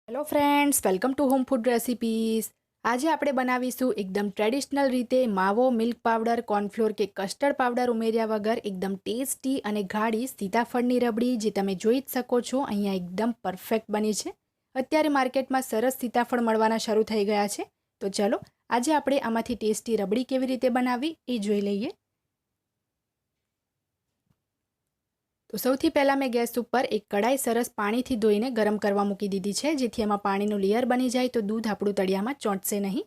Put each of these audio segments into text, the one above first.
Hello friends, welcome to home food recipes. આજે આપણે બનાવીશું એકદમ ટ્રેડિશનલ રીતે માવો, મિલ્ક પાવડર, કોર્નફ્લોર કે કસ્ટર્ડ પાવડર ઉમેર્યા વગર એકદમ ટેસ્ટી અને ગાઢી સીતાફળની રબડી, જે તમે જોઈ જ શકો છો અહીંયા એકદમ પરફેક્ટ બની છે. અત્યારે માર્કેટમાં સરસ સીતાફળ મળવાના શરૂ થઈ ગયા છે. તો ચલો આજે આપણે આમાંથી ટેસ્ટી રબડી કેવી રીતે બનાવવી એ જોઈ લઈએ. તો સૌથી પહેલાં મેં ગેસ ઉપર એક કડાઈ સરસ પાણીથી ધોઈને ગરમ કરવા મૂકી દીધી છે, જેથી એમાં પાણીનું લેયર બની જાય તો દૂધ આપણું તળિયામાં ચોંટશે નહીં.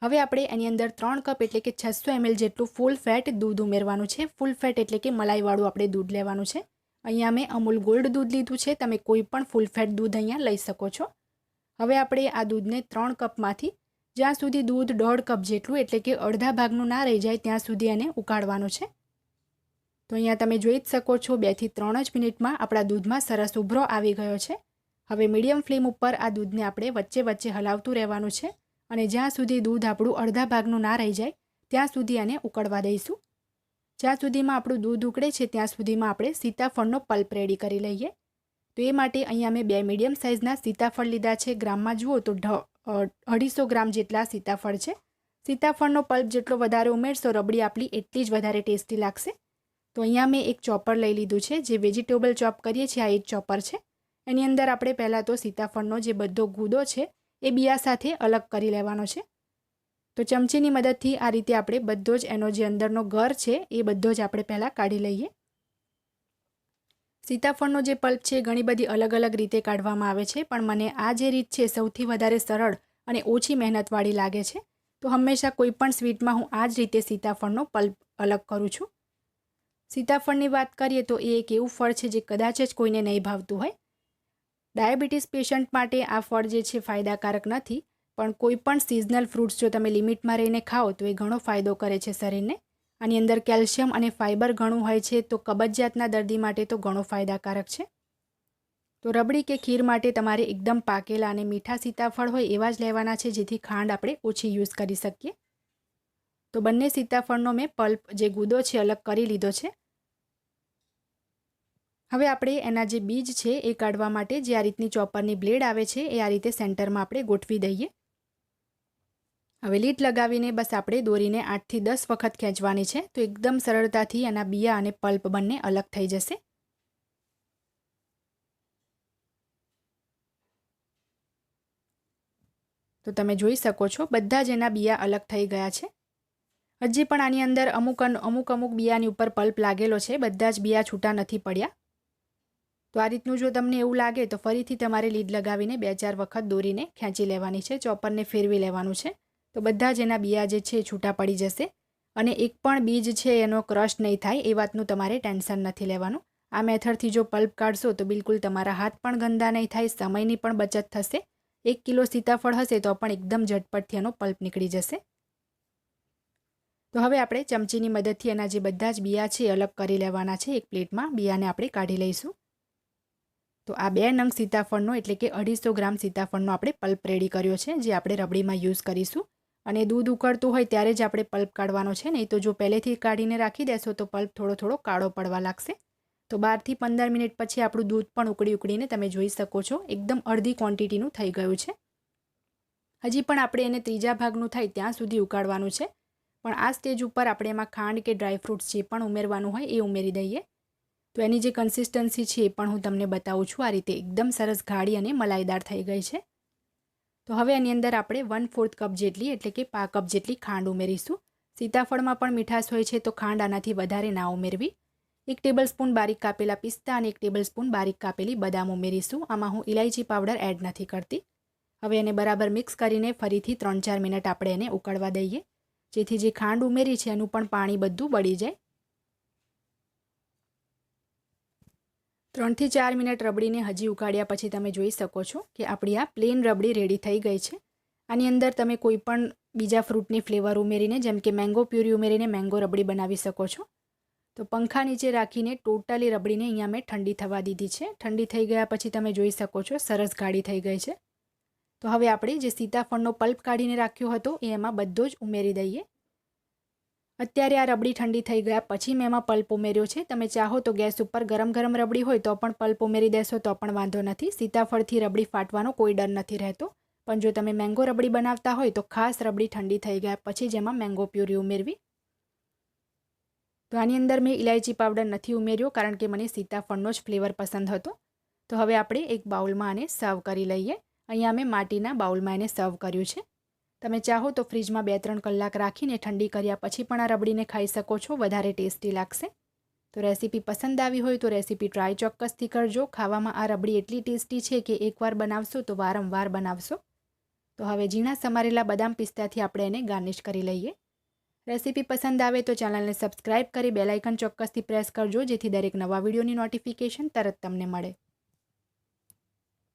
હવે આપણે એની અંદર 3 કપ એટલે કે 600 ml જેટલું ફૂલ ફેટ દૂધ ઉમેરવાનું છે. ફૂલ ફેટ એટલે કે મલાઈવાળું આપણે દૂધ લેવાનું છે. અહીંયા મેં અમૂલ ગોલ્ડ દૂધ લીધું છે. તમે કોઈ પણ ફૂલ ફેટ દૂધ અહીંયા લઈ શકો છો. હવે આપણે આ દૂધને 3 કપમાંથી જ્યાં સુધી દૂધ 1.5 કપ જેટલું એટલે કે અડધા ભાગનું ના રહી જાય ત્યાં સુધી એને ઉકાળવાનું છે. તો અહીંયા તમે જોઈ જ શકો છો 2 થી 3 જ મિનિટમાં આપણા દૂધમાં સરસ ઉભરો આવી ગયો છે. હવે મીડિયમ ફ્લેમ ઉપર આ દૂધને આપણે વચ્ચે વચ્ચે હલાવતું રહેવાનું છે અને જ્યાં સુધી દૂધ આપણું અડધા ભાગનું ના રહી જાય ત્યાં સુધી આને ઉકળવા દઈશું. જ્યાં સુધીમાં આપણું દૂધ ઉકળે છે ત્યાં સુધીમાં આપણે સીતાફળનો પલ્પ રેડી કરી લઈએ. તો એ માટે અહીંયા મેં 2 મીડિયમ સાઇઝના સીતાફળ લીધા છે. ગ્રામમાં જુઓ તો 250 ગ્રામ જેટલા સીતાફળ છે. સીતાફળનો પલ્પ જેટલો વધારે ઉમેરશો રબડી આપણી એટલી જ વધારે ટેસ્ટી લાગશે. તો અહીંયા મેં એક ચોપર લઈ લીધું છે, જે વેજીટેબલ ચોપ કરીએ છીએ આ એક ચોપર છે. એની અંદર આપણે પહેલાં તો સીતાફળનો જે બધો ગૂદો છે એ બિયા સાથે અલગ કરી લેવાનો છે. તો ચમચીની મદદથી આ રીતે આપણે બધો જ એનો જે અંદરનો ગર છે એ બધો જ આપણે પહેલાં કાઢી લઈએ. સીતાફળનો જે પલ્પ છે ઘણી બધી અલગ અલગ રીતે કાઢવામાં આવે છે, પણ મને આ જે રીત છે સૌથી વધારે સરળ અને ઓછી મહેનતવાળી લાગે છે. તો હંમેશા કોઈ પણ સ્વીટમાં હું આ જ રીતે સીતાફળનો પલ્પ અલગ કરું છું. સીતાફળની વાત કરીએ તો એ એક એવું ફળ છે જે કદાચ જ કોઈને નહીં ભાવતું હોય. ડાયાબિટીસ પેશન્ટ માટે આ ફળ જે છે ફાયદાકારક નથી, પણ કોઈ પણ સિઝનલ ફ્રૂટ્સ જો તમે લિમિટમાં રહીને ખાઓ તો એ ઘણો ફાયદો કરે છે શરીરને. આની અંદર કેલ્શિયમ અને ફાઇબર ઘણું હોય છે, તો કબજિયાતના દર્દી માટે તો ઘણો ફાયદાકારક છે. તો રબડી કે ખીર માટે તમારે એકદમ પાકેલા અને મીઠા સીતાફળ હોય એવા જ લેવાના છે, જેથી ખાંડ આપણે ઓછી યુઝ કરી શકીએ. તો બંને સીતાફળનો મેં પલ્પ જે ગૂદો છે અલગ કરી લીધો છે. હવે આપણે એના જે બીજ છે એ કાઢવા માટે જે આ રીતની ચોપરની બ્લેડ આવે છે એ આ રીતે સેન્ટરમાં આપણે ગોઠવી દઈએ. હવે લીડ લગાવીને બસ આપણે દોરીને 8 થી 10 વખત ખેંચવાની છે, તો એકદમ સરળતાથી એના બિયા અને પલ્પ બંને અલગ થઈ જશે. તો તમે જોઈ શકો છો બધા જ એના બિયા અલગ થઈ ગયા છે. હજી પણ આની અંદર અમુક બિયાની ઉપર પલ્પ લાગેલો છે, બધા જ બિયા છૂટા નથી પડ્યા. તો આ રીતનું જો તમને એવું લાગે તો ફરીથી તમારે લીડ લગાવીને 2-4 વખત દોરીને ખેંચી લેવાની છે, ચોપરને ફેરવી લેવાનું છે. તો બધા જ એના બિયા જે છે છૂટા પડી જશે અને એક પણ બીજ છે એનો ક્રશ નહીં થાય એ વાતનું તમારે ટેન્શન નથી લેવાનું. આ મેથડથી જો પલ્પ કાઢશો તો બિલકુલ તમારા હાથ પણ ગંદા નહીં થાય, સમયની પણ બચત થશે. 1 કિલો સીતાફળ હશે તો પણ એકદમ ઝટપટથી એનો પલ્પ નીકળી જશે. તો હવે આપણે ચમચીની મદદથી એના જે બધા જ બિયા છે એ અલગ કરી લેવાના છે. એક પ્લેટમાં બિયાને આપણે કાઢી લઈશું. તો આ 2 નંગ સીતાફળનો એટલે કે 250 ગ્રામ સીતાફળનો આપણે પલ્પ રેડી કર્યો છે, જે આપણે રબડીમાં યુઝ કરીશું. અને દૂધ ઉકળતું હોય ત્યારે જ આપણે પલ્પ કાઢવાનો છે, નહીં તો જો પહેલેથી કાઢીને રાખી દેશો તો પલ્પ થોડો કાળો પડવા લાગશે. તો 12 થી 15 મિનિટ પછી આપણું દૂધ પણ ઉકળીને તમે જોઈ શકો છો એકદમ અડધી ક્વોન્ટિટીનું થઈ ગયું છે. હજી પણ આપણે એને ત્રીજા ભાગનું થાય ત્યાં સુધી ઉકાળવાનું છે, પણ આ સ્ટેજ ઉપર આપણે એમાં ખાંડ કે ડ્રાયફ્રૂટ્સ જે પણ ઉમેરવાનું હોય એ ઉમેરી દઈએ. તો એની જે કન્સિસ્ટન્સી છે એ પણ હું તમને બતાવું છું. આ રીતે એકદમ સરસ ગાઢી અને મલાઈદાર થઈ ગઈ છે. તો હવે એની અંદર આપણે 1/4 કપ જેટલી એટલે કે 5 કપ જેટલી ખાંડ ઉમેરીશું. સીતાફળમાં પણ મીઠાશ હોય છે તો ખાંડ આનાથી વધારે ના ઉમેરવી. 1 ટેબલસ્પૂન બારીક કાપેલા પિસ્તા અને 1 ટેબલસ્પૂન બારીક કાપેલી બદામ ઉમેરીશું. આમાં હું ઇલાયચી પાવડર એડ નથી કરતી. હવે એને બરાબર મિક્સ કરીને ફરીથી 3-4 મિનિટ આપણે એને ઉકળવા દઈએ, જેથી જે ખાંડ ઉમેરી છે એનું પણ પાણી બધું બળી જાય. 3 થી 4 મિનિટ રબડીને હજી ઉકાળ્યા પછી તમે જોઈ શકો છો કે આપણી આ પ્લેન રબડી રેડી થઈ ગઈ છે. આની અંદર તમે કોઈ પણ બીજા ફ્રૂટની ફ્લેવર ઉમેરીને, જેમ કે મેંગો પ્યુરી ઉમેરીને મેંગો રબડી બનાવી શકો છો. તો પંખા નીચે રાખીને ટોટલી રબડીને અહીંયા મેં ઠંડી થવા દીધી છે. ઠંડી થઈ ગયા પછી તમે જોઈ શકો છો સરસ ગાઢી થઈ ગઈ છે. તો હવે આપણે જે સીતાફળનો પલ્પ કાઢીને રાખ્યો હતો એ એમાં બધો જ ઉમેરી દઈએ અત્યારે આ રબડી ઠંડી થઈ ગયા પછી મેં એમાં પલ્પ ઉમેર્યો છે. તમે ચાહો તો ગેસ ઉપર ગરમ રબડી હોય તો પણ પલ્પ ઉમેરી દેશો તો પણ વાંધો નથી. સીતાફળથી રબડી ફાટવાનો કોઈ ડર નથી રહેતો. પણ જો તમે મેંગો રબડી બનાવતા હોય તો ખાસ રબડી ઠંડી થઈ ગયા પછી જ એમાં મેંગો પ્યુરી ઉમેરવી. તો આની અંદર મેં ઇલાયચી પાવડર નથી ઉમેર્યો કારણ કે મને સીતાફળનો જ ફ્લેવર પસંદ હતો. તો હવે આપણે એક બાઉલમાં આને સર્વ કરી લઈએ. અહીંયા મેં માટીના બાઉલમાં એને સર્વ કર્યું છે. તમે ચાહો તો ફ્રીજમાં 2-3 કલાક રાખીને ઠંડી કર્યા પછી પણ આ રબડીને ખાઈ શકો છો. વધારે ટેસ્ટી લાગશે. તો રેસીપી પસંદ આવી હોય તો રેસીપી ટ્રાય ચોક્કસથી કરજો. ખાવામાં આ રબડી એટલી ટેસ્ટી છે કે એકવાર બનાવશો તો વારંવાર બનાવશો. તો હવે ઝીણા સમારેલા બદામ પિસ્તાથી આપણે એને ગાર્નિશ કરી લઈએ. રેસીપી પસંદ આવે તો ચેનલને સબસ્ક્રાઇબ કરી બેલ આઇકન ચોક્કસથી પ્રેસ કરજો જેથી દરેક નવા વિડીયોની નોટિફિકેશન તરત તમને મળે.